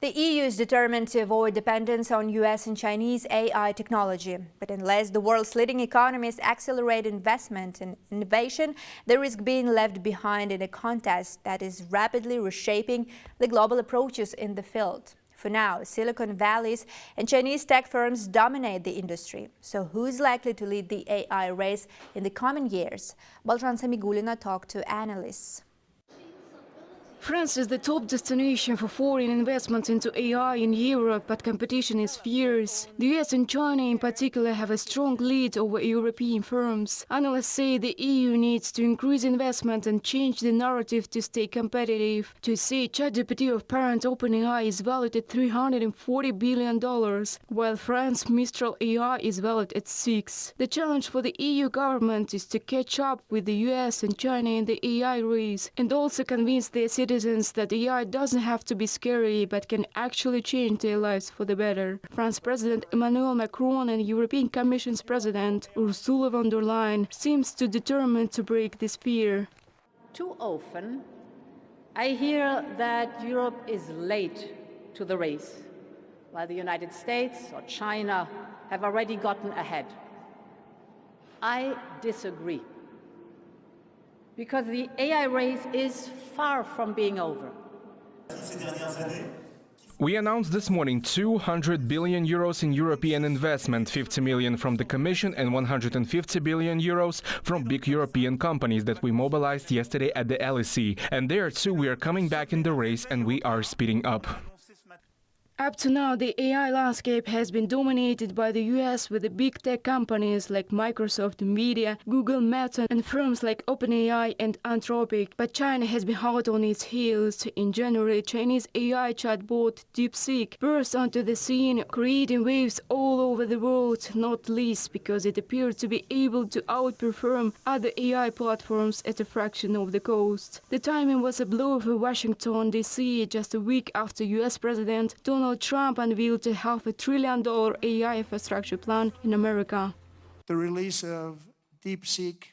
The EU is determined to avoid dependence on US and Chinese AI technology. But unless the world's leading economies accelerate investment and innovation, they risk being left behind in a contest that is rapidly reshaping the global approaches in the field. For now, Silicon Valley's and Chinese tech firms dominate the industry. So who is likely to lead the AI race in the coming years? Baltran Samigulina talked to analysts. France is the top destination for foreign investments into AI in Europe, but competition is fierce. The US and China in particular have a strong lead over European firms. Analysts say the EU needs to increase investment and change the narrative to stay competitive. To say ChatGPT of parent OpenAI is valued at $340 billion, while France's Mistral AI is valued at $6. The challenge for the EU government is to catch up with the US and China in the AI race, and also convince their citizens that AI doesn't have to be scary but can actually change their lives for the better. France President Emmanuel Macron and European Commission's President Ursula von der Leyen seems to determined to break this fear. Too often, I hear that Europe is late to the race, while the United States or China have already gotten ahead. I disagree, because the AI race is far from being over. We announced this morning 200 billion euros in European investment, 50 million from the Commission and 150 billion euros from big European companies that we mobilized yesterday at the LSE. And there too we are coming back in the race and we are speeding up. Up to now, the AI landscape has been dominated by the US with the big tech companies like Microsoft, Nvidia, Google, Meta, and firms like OpenAI and Anthropic. But China has been hot on its heels. In January, Chinese AI chatbot DeepSeek burst onto the scene, creating waves all over the world, not least because it appeared to be able to outperform other AI platforms at a fraction of the cost. The timing was a blow for Washington, D.C., just a week after US President Donald Trump unveiled a $500 billion AI infrastructure plan in America. The release of DeepSeek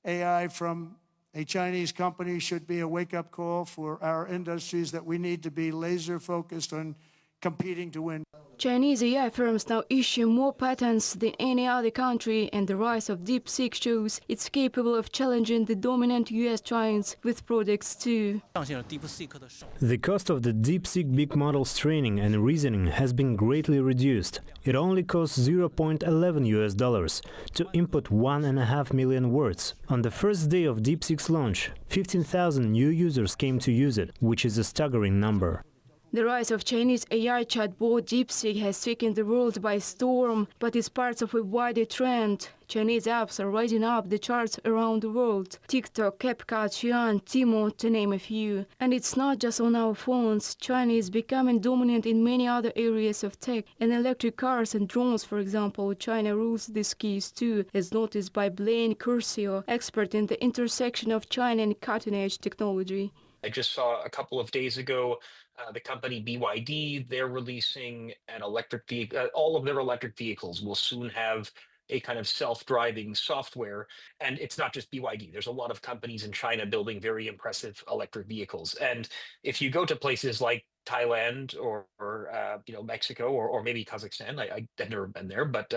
AI from a Chinese company should be a wake-up call for our industries that we need to be laser-focused on competing to win. Chinese AI firms now issue more patents than any other country, and the rise of DeepSeek shows it's capable of challenging the dominant US giants with products too. The cost of the DeepSeek big models training and reasoning has been greatly reduced. It only costs $0.11 to input 1.5 million words. On the first day of DeepSeek's launch, 15,000 new users came to use it, which is a staggering number. The rise of Chinese AI chatbot DeepSeek has taken the world by storm, but it's part of a wider trend. Chinese apps are rising up the charts around the world. TikTok, CapCut, Xi'an, Timo, to name a few. And it's not just on our phones. China is becoming dominant in many other areas of tech. In electric cars and drones, for example, China rules these keys too, as noticed by Blaine Curcio, expert in the intersection of China and cutting-edge technology. I just saw a couple of days ago the company BYD, they're releasing an electric vehicle. All of their electric vehicles will soon have a kind of self-driving software. And it's not just BYD. There's a lot of companies in China building very impressive electric vehicles. And if you go to places like Thailand or Mexico or maybe Kazakhstan, I've never been there, but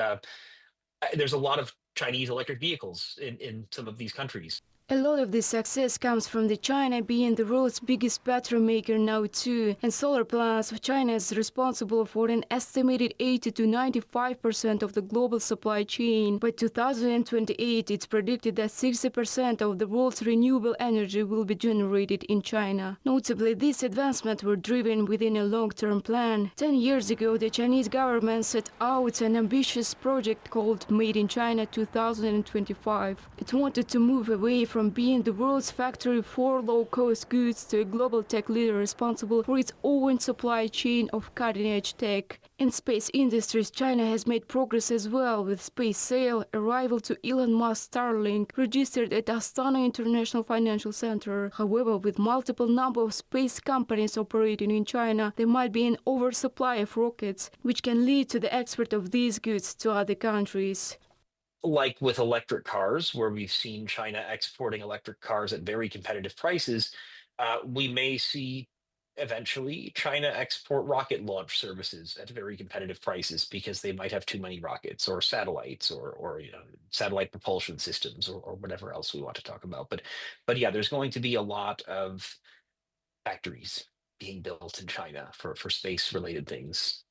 there's a lot of Chinese electric vehicles in some of these countries. A lot of this success comes from the China being the world's biggest battery maker now too, and solar plants of China is responsible for an estimated 80 to 95% of the global supply chain. By 2028, it's predicted that 60% of the world's renewable energy will be generated in China. Notably, these advancements were driven within a long-term plan. 10 years ago, the Chinese government set out an ambitious project called Made in China 2025. It wanted to move away from being the world's factory for low-cost goods to a global tech leader responsible for its own supply chain of cutting-edge tech. In space industries, China has made progress as well, with SpaceSail, a rival to Elon Musk's Starlink, registered at Astana International Financial Center. However, with multiple number of space companies operating in China, there might be an oversupply of rockets, which can lead to the export of these goods to other countries. Like with electric cars, where we've seen China exporting electric cars at very competitive prices, we may see eventually China export rocket launch services at very competitive prices because they might have too many rockets or satellites or satellite propulsion systems or whatever else we want to talk about. But yeah, there's going to be a lot of factories being built in China for space related things.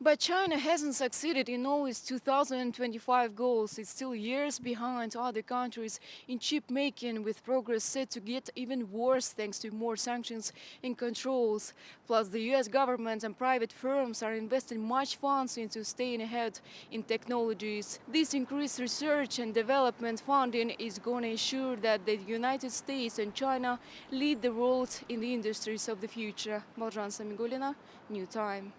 But China hasn't succeeded in all its 2025 goals. It's still years behind other countries in chip making, with progress set to get even worse thanks to more sanctions and controls. Plus, the US government and private firms are investing much funds into staying ahead in technologies. This increased research and development funding is going to ensure that the United States and China lead the world in the industries of the future. Marjan Samigulina, New Time.